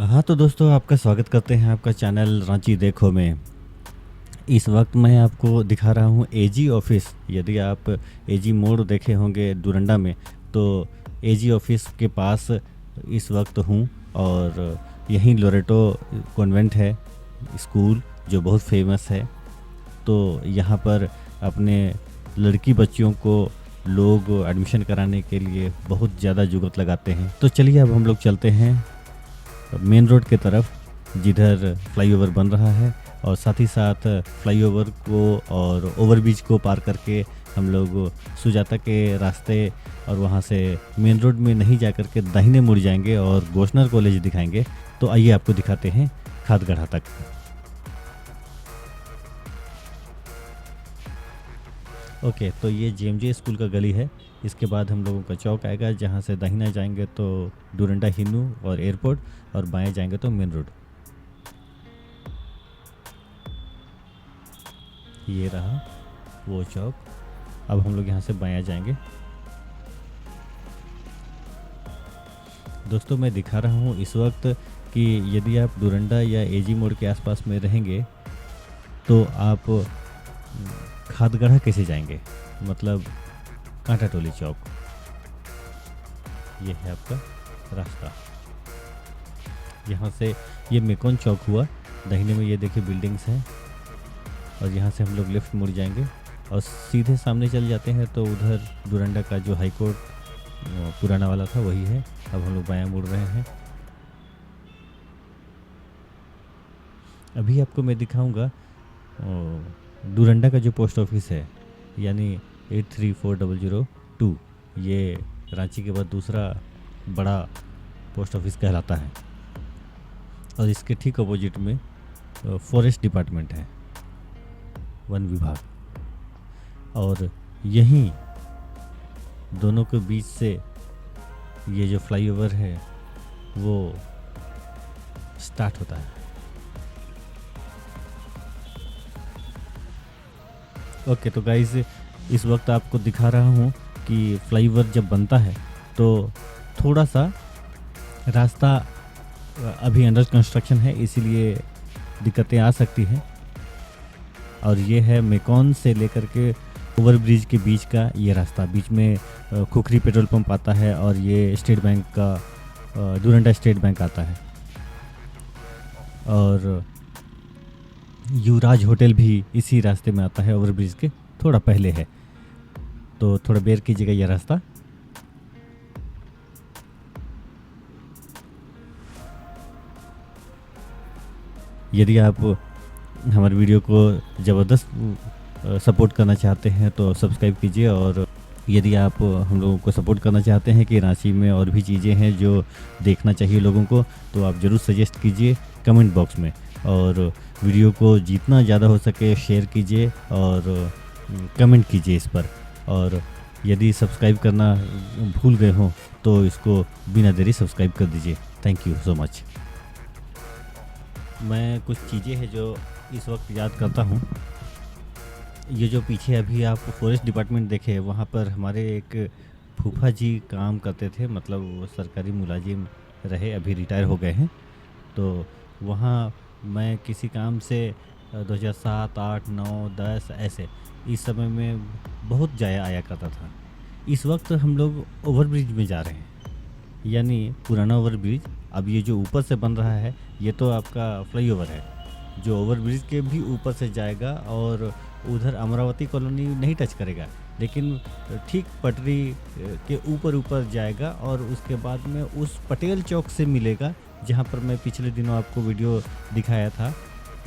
हाँ तो दोस्तों, आपका स्वागत करते हैं आपका चैनल रांची देखो में। इस वक्त मैं आपको दिखा रहा हूँ एजी ऑफिस। यदि आप एजी मोड़ देखे होंगे डोरंडा में, तो एजी ऑफिस के पास इस वक्त हूँ। और यहीं लोरेटो कॉन्वेंट है स्कूल, जो बहुत फेमस है। तो यहाँ पर अपने लड़की बच्चियों को लोग एडमिशन कराने के लिए बहुत ज़्यादा जुगत लगाते हैं। तो चलिए अब हम लोग चलते हैं मेन रोड के तरफ, जिधर फ्लाईओवर बन रहा है। और साथ ही साथ फ्लाईओवर को और ओवरब्रिज को पार करके हम लोग सुजाता के रास्ते और वहाँ से मेन रोड में नहीं जा कर के दाहिने मुड़ जाएंगे और गोशनर कॉलेज दिखाएंगे। तो आइए आपको दिखाते हैं खादगढ़ा तक। ओके, तो ये जेएमजे स्कूल का गली है। इसके बाद हम लोगों का चौक आएगा, जहाँ से दाहिना जाएंगे तो डोरंडा हिन्नू और एयरपोर्ट, और बाएं जाएंगे तो मेन रोड। ये रहा वो चौक। अब हम लोग यहाँ से बायां जाएंगे। दोस्तों, मैं दिखा रहा हूँ इस वक्त कि यदि आप डोरंडा या एजी मोड़ के आसपास में रहेंगे तो आप खादगढ़ा कैसे जाएंगे, मतलब कांटा टोली चौक। ये है आपका रास्ता। यहाँ से ये मेकॉन चौक हुआ, दाहिने में ये देखिए बिल्डिंग्स हैं, और यहाँ से हम लोग लेफ़्ट मुड़ जाएंगे और सीधे सामने चल जाते हैं तो उधर डोरंडा का जो हाई कोर्ट पुराना वाला था वही है। अब हम लोग बायां मुड़ रहे हैं। अभी आपको मैं दिखाऊंगा डोरंडा का जो पोस्ट ऑफिस है, यानी 834002। ये रांची के बाद दूसरा बड़ा पोस्ट ऑफिस कहलाता है। और इसके ठीक अपोजिट में फॉरेस्ट डिपार्टमेंट है, वन विभाग। और यहीं दोनों के बीच से ये जो फ्लाईओवर है वो स्टार्ट होता है। ओके, तो गाइस इस वक्त आपको दिखा रहा हूँ कि फ्लाईओवर जब बनता है तो थोड़ा सा रास्ता अभी अंडर कंस्ट्रक्शन है, इसीलिए दिक्कतें आ सकती हैं। और ये है मेकॉन से लेकर के ओवरब्रिज के बीच का ये रास्ता। बीच में खुखरी पेट्रोल पंप आता है और ये स्टेट बैंक का डोरंडा स्टेट बैंक आता है। और युवराज होटल भी इसी रास्ते में आता है, ओवरब्रिज के थोड़ा पहले है। तो थोड़ा बेर कीजिएगा ये रास्ता। यदि आप हमारे वीडियो को ज़बरदस्त सपोर्ट करना चाहते हैं तो सब्सक्राइब कीजिए। और यदि आप हम लोगों को सपोर्ट करना चाहते हैं कि रांची में और भी चीज़ें हैं जो देखना चाहिए लोगों को, तो आप ज़रूर सजेस्ट कीजिए कमेंट बॉक्स में। और वीडियो को जितना ज़्यादा हो सके शेयर कीजिए और कमेंट कीजिए इस पर। और यदि सब्सक्राइब करना भूल गए हों तो इसको बिना देरी सब्सक्राइब कर दीजिए। Thank you so much. मैं कुछ चीज़ें हैं जो इस वक्त याद करता हूँ। ये जो पीछे अभी आप फॉरेस्ट डिपार्टमेंट देखे, वहाँ पर हमारे एक फूफा जी काम करते थे, मतलब वो सरकारी मुलाजिम रहे, अभी रिटायर हो गए हैं। तो वहाँ मैं किसी काम से 2007, 8, 9, 10 ऐसे इस समय में बहुत जाया आया करता था। इस वक्त हम लोग ओवरब्रिज में जा रहे हैं, यानी पुराना ओवरब्रिज। अब ये जो ऊपर से बन रहा है ये तो आपका फ्लाईओवर है, जो ओवरब्रिज के भी ऊपर से जाएगा और उधर अमरावती कॉलोनी नहीं टच करेगा, लेकिन ठीक पटरी के ऊपर ऊपर जाएगा और उसके बाद में उस पटेल चौक से मिलेगा, जहाँ पर मैं पिछले दिनों आपको वीडियो दिखाया था,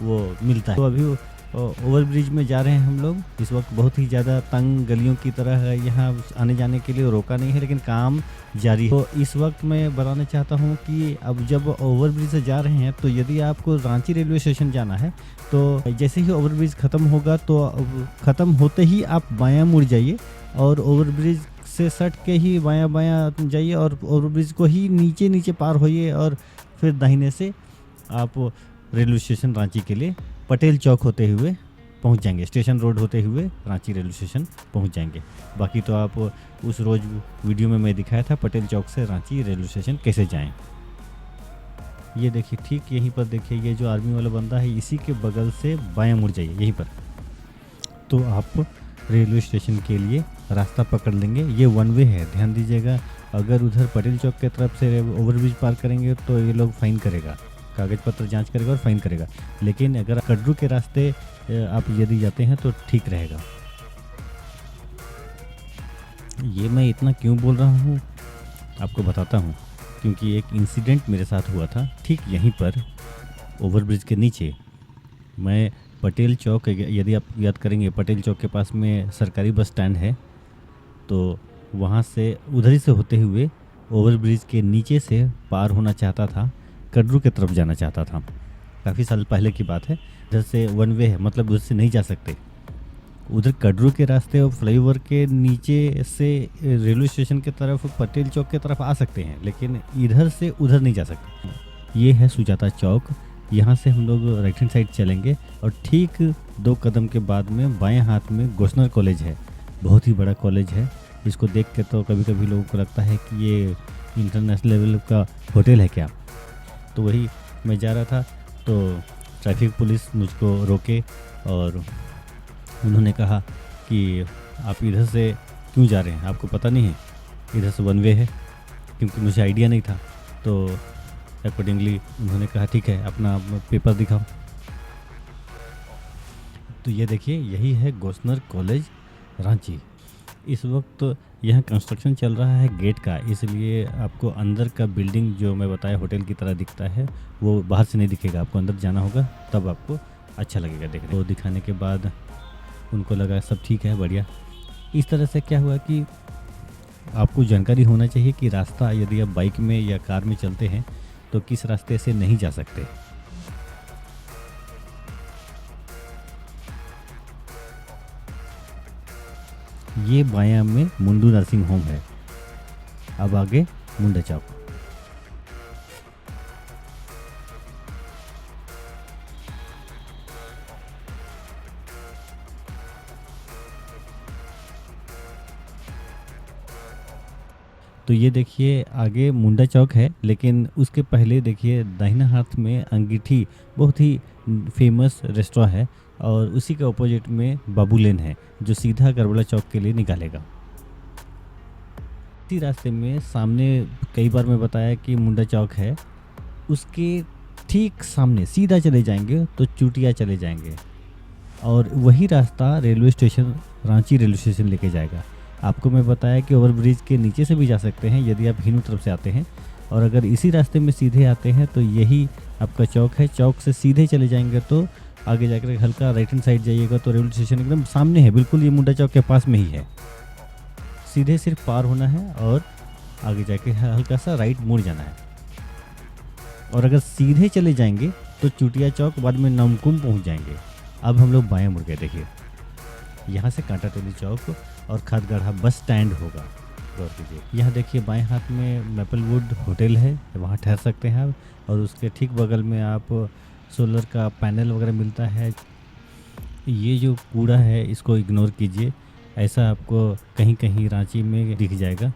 वो मिलता है। तो अभी ओवरब्रिज में जा रहे हैं हम लोग। इस वक्त बहुत ही ज़्यादा तंग गलियों की तरह है, यहाँ आने जाने के लिए रोका नहीं है, लेकिन काम जारी है। तो इस वक्त मैं बताना चाहता हूँ कि अब जब ओवरब्रिज से जा रहे हैं तो यदि आपको रांची रेलवे स्टेशन जाना है तो जैसे ही ओवरब्रिज ख़त्म होगा तो ख़त्म होते ही आप बायां मुड़ जाइए और ओवरब्रिज से सट के ही बायां बायां जाइए और ओवरब्रिज को ही नीचे नीचे पार होइए और फिर दाहिने से आप रेलवे स्टेशन रांची के लिए पटेल चौक होते हुए पहुंच जाएंगे, स्टेशन रोड होते हुए रांची रेलवे स्टेशन पहुंच जाएंगे। बाकी तो आप उस रोज़ वीडियो में मैं दिखाया था पटेल चौक से रांची रेलवे स्टेशन कैसे जाएं। ये देखिए ठीक यहीं पर देखिए, ये जो आर्मी वाला बंदा है इसी के बगल से बायां मुड़ जाइए यहीं पर, तो आप रेलवे स्टेशन के लिए रास्ता पकड़ लेंगे। ये वन वे है, ध्यान दीजिएगा। अगर उधर पटेल चौक के तरफ से ओवरब्रिज पार करेंगे तो ये लोग फाइन करेगा, कागज पत्र जांच करेगा और फाइन करेगा। लेकिन अगर कड्रू के रास्ते आप यदि जाते हैं तो ठीक रहेगा। ये मैं इतना क्यों बोल रहा हूँ आपको बताता हूँ, क्योंकि एक इंसिडेंट मेरे साथ हुआ था ठीक यहीं पर ओवरब्रिज के नीचे। मैं पटेल चौक, यदि आप याद करेंगे पटेल चौक के पास में सरकारी बस स्टैंड है, तो वहाँ से उधर ही से होते हुए ओवरब्रिज के नीचे से पार होना चाहता था, कड्रू की तरफ जाना चाहता था। काफ़ी साल पहले की बात है। इधर से वन वे है, मतलब उधर से नहीं जा सकते। उधर कड्रू के रास्ते और फ्लाईओवर के नीचे से रेलवे स्टेशन की तरफ, पटेल चौक की तरफ आ सकते हैं, लेकिन इधर से उधर नहीं जा सकते। ये है सुजाता चौक। यहाँ से हम लोग राइट हैंड साइड चलेंगे और ठीक 2 कदम के बाद में बाएं हाथ में गोस्नर कॉलेज है। बहुत ही बड़ा कॉलेज है। इसको देख के तो कभी कभी लोगों को लगता है कि ये इंटरनेशनल लेवल का होटल है क्या। तो वही मैं जा रहा था तो ट्रैफिक पुलिस मुझको रोके और उन्होंने कहा कि आप इधर से क्यों जा रहे हैं, आपको पता नहीं है इधर से वन वे है। क्योंकि मुझे आइडिया नहीं था, तो अकॉर्डिंगली उन्होंने कहा ठीक है अपना पेपर दिखाओ। तो ये देखिए यही है गोस्नर कॉलेज रांची। इस वक्त यहाँ कंस्ट्रक्शन चल रहा है गेट का, इसलिए आपको अंदर का बिल्डिंग जो मैं बताया होटल की तरह दिखता है वो बाहर से नहीं दिखेगा, आपको अंदर जाना होगा तब आपको अच्छा लगेगा देखने। तो दिखाने के बाद उनको लगा सब ठीक है बढ़िया। इस तरह से क्या हुआ कि आपको जानकारी होना चाहिए कि रास्ता, यदि आप बाइक में या कार में चलते हैं तो किस रास्ते से नहीं जा सकते। ये बायां में मुंडू नर्सिंग होम है। अब आगे मुंडा चौक। तो ये देखिए आगे मुंडा चौक है, लेकिन उसके पहले देखिए दाहिना हाथ में अंगीठी, बहुत ही फेमस रेस्टोरेंट है, और उसी के ऑपोजिट में बाबू लेन है जो सीधा करबला चौक के लिए निकालेगा। इसी रास्ते में सामने कई बार मैं बताया कि मुंडा चौक है, उसके ठीक सामने सीधा चले जाएंगे तो चूटिया चले जाएंगे और वही रास्ता railway station, Ranchi railway station लेके जाएगा। आपको मैं बताया कि ओवरब्रिज के नीचे से भी जा सकते हैं यदि आप हिनू तरफ से आते हैं, और अगर इसी रास्ते में सीधे आते हैं तो यही आपका चौक है। चौक से सीधे चले जाएंगे तो आगे जाकर हल्का राइट हैंड साइड जाइएगा तो रेलवे स्टेशन एकदम सामने है, बिल्कुल ये मुंडा चौक के पास में ही है। सीधे सिर्फ पार होना है और आगे जाके हल्का सा राइट मुड़ जाना है। और अगर सीधे चले जाएंगे तो चूटिया चौक, बाद में नमकुम पहुंच जाएंगे। अब हम लोग बाएं मुड़ गए, देखिए यहाँ से कांटा टोली चौक और खादगढ़ा बस स्टैंड होगा। गौर कीजिए, यहाँ देखिए बाएं हाथ में मैपलवुड होटल है, वहाँ ठहर सकते हैं आप, और उसके ठीक बगल में आप सोलर का पैनल वगैरह मिलता है। ये जो कूड़ा है इसको इग्नोर कीजिए, ऐसा आपको कहीं कहीं रांची में दिख जाएगा।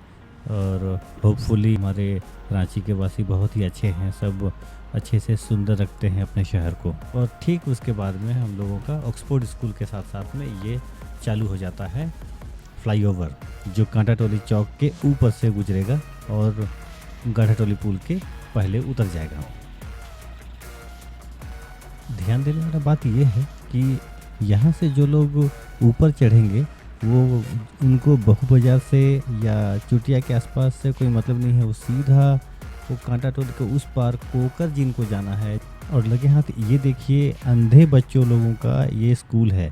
और होपफुली हमारे रांची के वासी बहुत ही अच्छे हैं, सब अच्छे से सुंदर रखते हैं अपने शहर को। और ठीक उसके बाद में हम लोगों का ऑक्सफोर्ड स्कूल के साथ साथ में ये चालू हो जाता है फ्लाईओवर, जो कांटा टोली चौक के ऊपर से गुजरेगा और गाढ़ा टोली पुल के पहले उतर जाएगा। ध्यान देने वाला बात यह है कि यहाँ से जो लोग ऊपर चढ़ेंगे वो, उनको बहु बाजार से या चुटिया के आसपास से कोई मतलब नहीं है, वो सीधा वो कांटा टोली के उस पार कोकर जिनको जाना है। और लगे हाथ ये देखिए अंधे बच्चों लोगों का ये स्कूल है,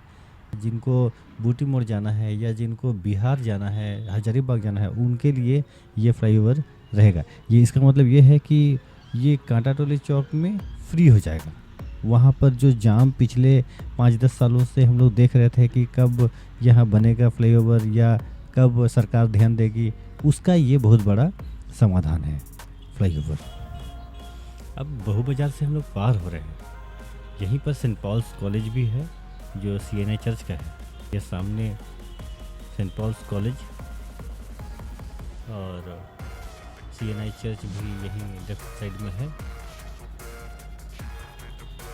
जिनको बूटी मोड़ जाना है या जिनको बिहार जाना है, हजारीबाग जाना है, उनके लिए ये फ्लाईओवर रहेगा। ये इसका मतलब ये है कि ये कांटा टोली चौक में फ्री हो जाएगा। वहाँ पर जो जाम पिछले 5-10 सालों से हम लोग देख रहे थे कि कब यहाँ बनेगा फ्लाईओवर या कब सरकार ध्यान देगी, उसका ये बहुत बड़ा समाधान है फ्लाईओवर। अब बहु बाजार से हम लोग पार हो रहे हैं, यहीं पर सेंट पॉल्स कॉलेज भी है जो CNI चर्च का है। ये सामने सेंट पॉल्स कॉलेज और CNI चर्च भी यहीं लेफ्ट साइड में है।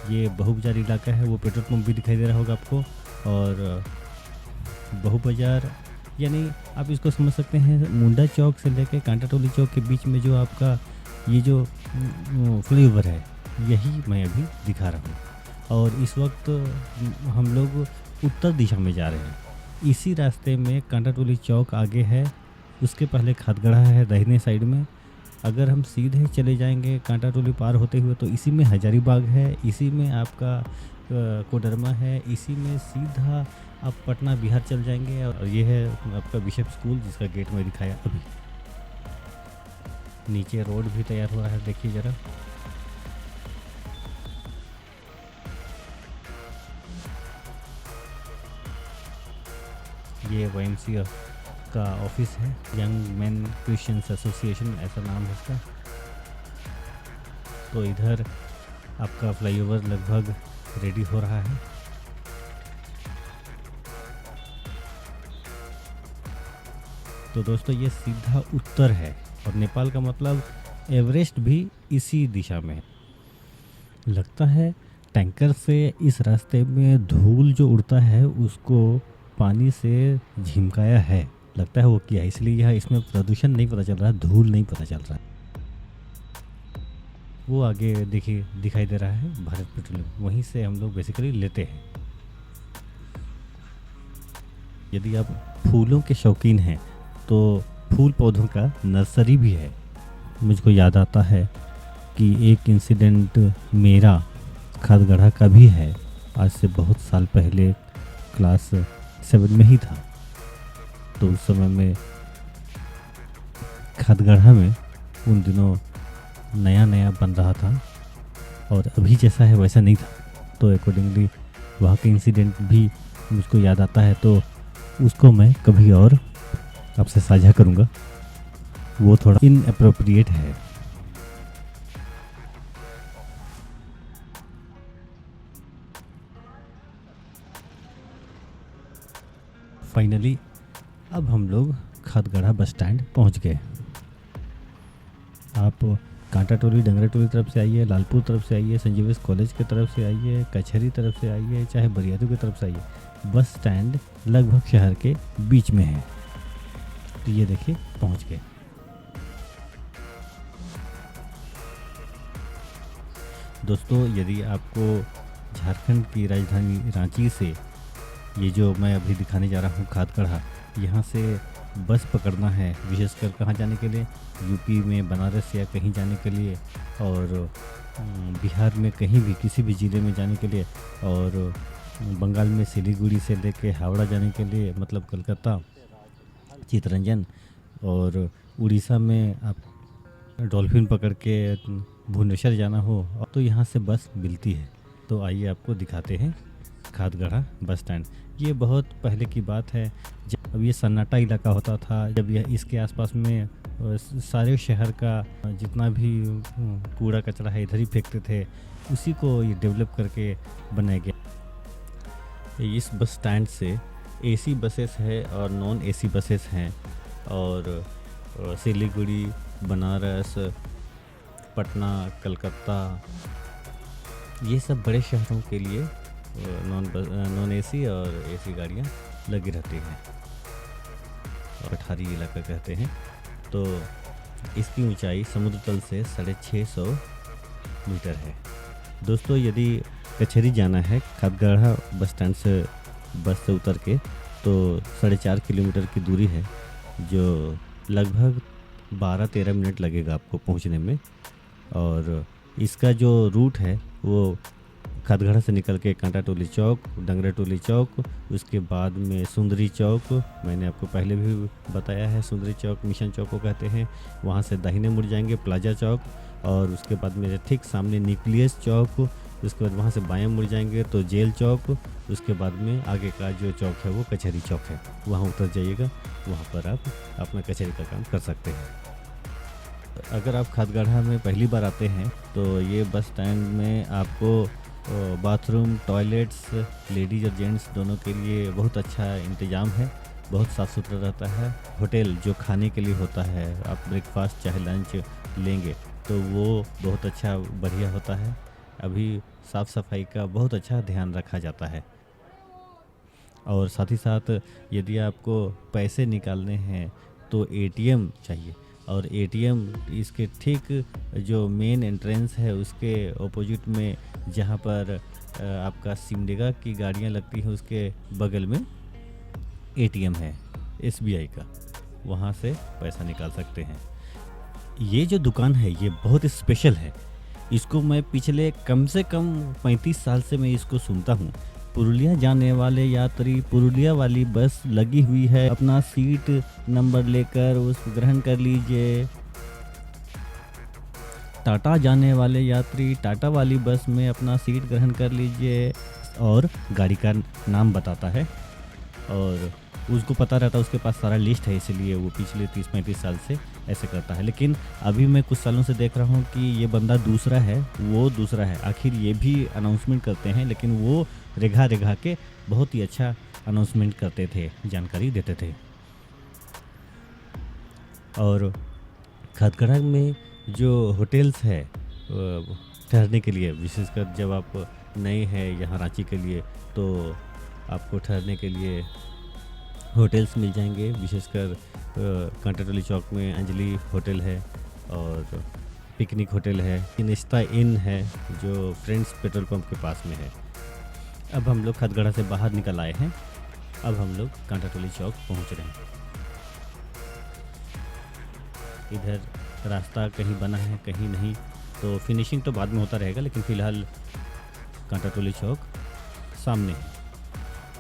ये बहू बाज़ार इलाका है, वो पेट्रोल पंप भी दिखाई दे रहा होगा आपको। और बहू बाज़ार यानी आप इसको समझ सकते हैं मुंडा चौक से लेकर कांटा टोली चौक के बीच में जो आपका ये जो फ्लाईओवर है, यही मैं अभी दिखा रहा हूँ। और इस वक्त हम लोग उत्तर दिशा में जा रहे हैं। इसी रास्ते में कांटा टोली चौक आगे है, उसके पहले खादगढ़ा है दाहिने साइड में। अगर हम सीधे चले जाएंगे कांटा टोली पार होते हुए तो इसी में हजारीबाग है, इसी में आपका कोडरमा है, इसी में सीधा आप पटना बिहार चल जाएंगे। और ये है आपका बिशप स्कूल जिसका गेट में दिखाया अभी। नीचे रोड भी तैयार हो रहा है, देखिए ज़रा। ये YMCA का ऑफिस है, यंग मैन क्रिश्चियंस एसोसिएशन ऐसा नाम है इसका। तो इधर आपका फ्लाईओवर लगभग रेडी हो रहा है। तो दोस्तों ये सीधा उत्तर है और नेपाल का मतलब एवरेस्ट भी इसी दिशा में है। लगता है टैंकर से इस रास्ते में धूल जो उड़ता है उसको पानी से झिमकाया है, लगता है वो किया है, इसलिए यह इसमें प्रदूषण नहीं पता चल रहा, धूल नहीं पता चल रहा। वो आगे देखिए दिखाई दे रहा है भारत पेट्रोलियम, वहीं से हम लोग बेसिकली लेते हैं। यदि आप फूलों के शौकीन हैं तो फूल पौधों का नर्सरी भी है। मुझको याद आता है कि एक इंसिडेंट मेरा खादगढ़ा का भी है, आज से बहुत साल पहले क्लास 7 में ही था। तो उस समय में खादगढ़ा में उन दिनों नया नया बन रहा था और अभी जैसा है वैसा नहीं था। तो अकॉर्डिंगली वहाँ के इंसिडेंट भी मुझको याद आता है, तो उसको मैं कभी और आपसे साझा करूँगा, वो थोड़ा इनअप्रोप्रिएट है। फाइनली अब हम लोग खादगढ़ा बस स्टैंड पहुंच गए। आप कांटा टोली डंगरा टोली तरफ से आइए, लालपुर तरफ से आइए, संजीवस कॉलेज की तरफ से आइए, कचहरी तरफ से आइए, चाहे बरियादू की तरफ से आइए, बस स्टैंड लगभग शहर के बीच में है। तो ये देखिए पहुंच गए। दोस्तों यदि आपको झारखंड की राजधानी रांची से ये जो मैं अभी दिखाने जा रहा हूँ खादगढ़ा, यहाँ से बस पकड़ना है, विशेषकर कहाँ जाने के लिए, यूपी में बनारस या कहीं जाने के लिए, और बिहार में कहीं भी किसी भी ज़िले में जाने के लिए, और बंगाल में सिलीगुड़ी से लेके हावड़ा जाने के लिए मतलब कलकत्ता चितरंजन, और उड़ीसा में आप डॉल्फिन पकड़ के भुवनेश्वर जाना हो तो यहाँ से बस मिलती है। तो आइए आपको दिखाते हैं खादगढ़ा बस स्टैंड। ये बहुत पहले की बात है, जब ये सन्नाटा इलाका होता था, जब यह इसके आसपास में सारे शहर का जितना भी कूड़ा कचरा है इधर ही फेंकते थे, उसी को ये डेवलप करके बनाया गया। इस बस स्टैंड से एसी बसेस है और नॉन एसी बसेस हैं, और सिलीगुड़ी, बनारस, पटना, कलकत्ता, ये सब बड़े शहरों के लिए नॉन एसी और एसी गाड़ियाँ लगी रहती हैं, और पठारी इलाका कहते हैं। तो इसकी ऊंचाई समुद्र तल से 650 मीटर है। दोस्तों यदि कचहरी जाना है खादगढ़ा बस स्टैंड से बस से उतर के, तो 4.5 किलोमीटर की दूरी है, जो लगभग 12-13 मिनट लगेगा आपको पहुंचने में। और इसका जो रूट है वो खादगढ़ा से निकल के कांटा टोली चौक, डंगरा टोली चौक, उसके बाद में सुंदरी चौक, मैंने आपको पहले भी बताया है सुंदरी चौक मिशन चौक को कहते हैं, वहाँ से दाहिने मुड़ जाएंगे प्लाजा चौक, और उसके बाद में ठीक सामने न्यूक्लियस चौक, उसके बाद वहाँ से बाएं मुड़ जाएंगे तो जेल चौक, उसके बाद में आगे का जो चौक है वो कचहरी चौक है, वहाँ उतर जाइएगा, वहाँ पर आप अपना कचहरी का काम कर सकते हैं। अगर आप खादगढ़ा में पहली बार आते हैं तो ये बस स्टैंड में आपको बाथरूम, टॉयलेट्स, लेडीज़ और जेंट्स दोनों के लिए बहुत अच्छा इंतज़ाम है, बहुत साफ़ सुथरा रहता है। होटल जो खाने के लिए होता है, आप ब्रेकफास्ट चाहे लंच लेंगे तो वो बहुत अच्छा बढ़िया होता है। अभी साफ़ सफाई का बहुत अच्छा ध्यान रखा जाता है। और साथ ही साथ यदि आपको पैसे निकालने हैं तो एटीएम चाहिए, और एटीएम इसके ठीक जो मेन एंट्रेंस है उसके ऑपोजिट में, जहाँ पर आपका सिमडेगा की गाड़ियाँ लगती हैं उसके बगल में एटीएम है एसबीआई का, वहाँ से पैसा निकाल सकते हैं। ये जो दुकान है ये बहुत स्पेशल है। इसको मैं पिछले कम से कम 35 साल से मैं इसको सुनता हूँ। पुरुलिया जाने वाले यात्री पुरुलिया वाली बस लगी हुई है, अपना सीट नंबर लेकर उस ग्रहण कर लीजिए। टाटा जाने वाले यात्री टाटा वाली बस में अपना सीट ग्रहण कर लीजिए, और गाड़ी का नाम बताता है और उसको पता रहता है, उसके पास सारा लिस्ट है, इसलिए वो पिछले 30-35 साल से ऐसे करता है। लेकिन अभी मैं कुछ सालों से देख रहा हूँ कि ये बंदा दूसरा है, वो दूसरा है। आखिर ये भी अनाउंसमेंट करते हैं, लेकिन वो रिघा रिघा के बहुत ही अच्छा अनाउंसमेंट करते थे, जानकारी देते थे। और खदगड़ा में जो होटल्स है ठहरने के लिए, विशेषकर जब आप नए हैं यहाँ रांची के लिए, तो आपको ठहरने के लिए होटल्स मिल जाएंगे। विशेषकर कांटाटोली चौक में अंजलि होटल है, और पिकनिक होटल है, इनिस्टा इन है जो फ्रेंड्स पेट्रोल पंप के पास में है। अब हम लोग खदगड़ा से बाहर निकल आए हैं, अब हम लोग कांटाटोली चौक पहुंच रहे हैं। इधर रास्ता कहीं बना है कहीं नहीं, तो फिनिशिंग तो बाद में होता रहेगा, लेकिन फ़िलहाल कांटाटोली चौक सामने है।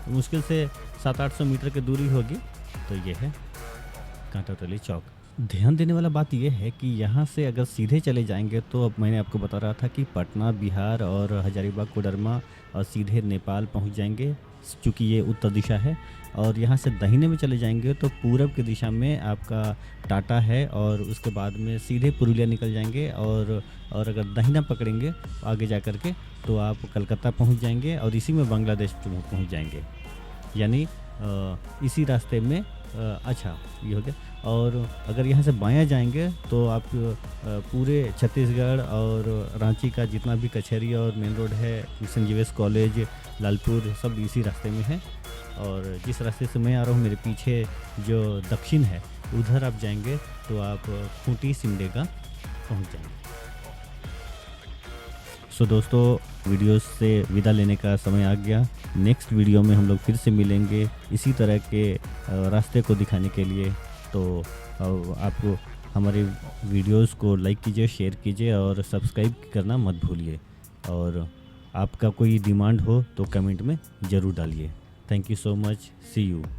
मुश्किल से 700-800 मीटर की दूरी होगी, तो ये है कांटाटोली चौक। ध्यान देने वाला बात यह है कि यहाँ से अगर सीधे चले जाएंगे तो अब मैंने आपको बता रहा था कि पटना बिहार और हजारीबाग कोडरमा और सीधे नेपाल पहुँच जाएंगे, चूँकि ये उत्तर दिशा है। और यहाँ से दाहिने में चले जाएंगे तो पूरब की दिशा में आपका टाटा है, और उसके बाद में सीधे पुरुलिया निकल जाएंगे। और अगर दाहिना पकड़ेंगे आगे जा कर के तो आप कलकत्ता पहुँच जाएंगे, और इसी में बांग्लादेश पहुँच जाएंगे, यानी इसी रास्ते में। अच्छा ये हो गया। और अगर यहाँ से बायां जाएंगे तो आप पूरे छत्तीसगढ़ और रांची का जितना भी कचहरी और मेन रोड है, सेंट जेवियर्स कॉलेज, लालपुर, सब इसी रास्ते में है। और जिस रास्ते से मैं आ रहा हूँ, मेरे पीछे जो दक्षिण है उधर आप जाएंगे तो आप खूंटी सिमडेगा पहुँच जाएंगे। सो दोस्तों, वीडियो से विदा लेने का समय आ गया। नेक्स्ट वीडियो में हम लोग फिर से मिलेंगे इसी तरह के रास्ते को दिखाने के लिए। तो आपको हमारे वीडियोस को लाइक कीजिए, शेयर कीजिए और सब्सक्राइब करना मत भूलिए। और आपका कोई डिमांड हो तो कमेंट में ज़रूर डालिए। Thank you so much, see you.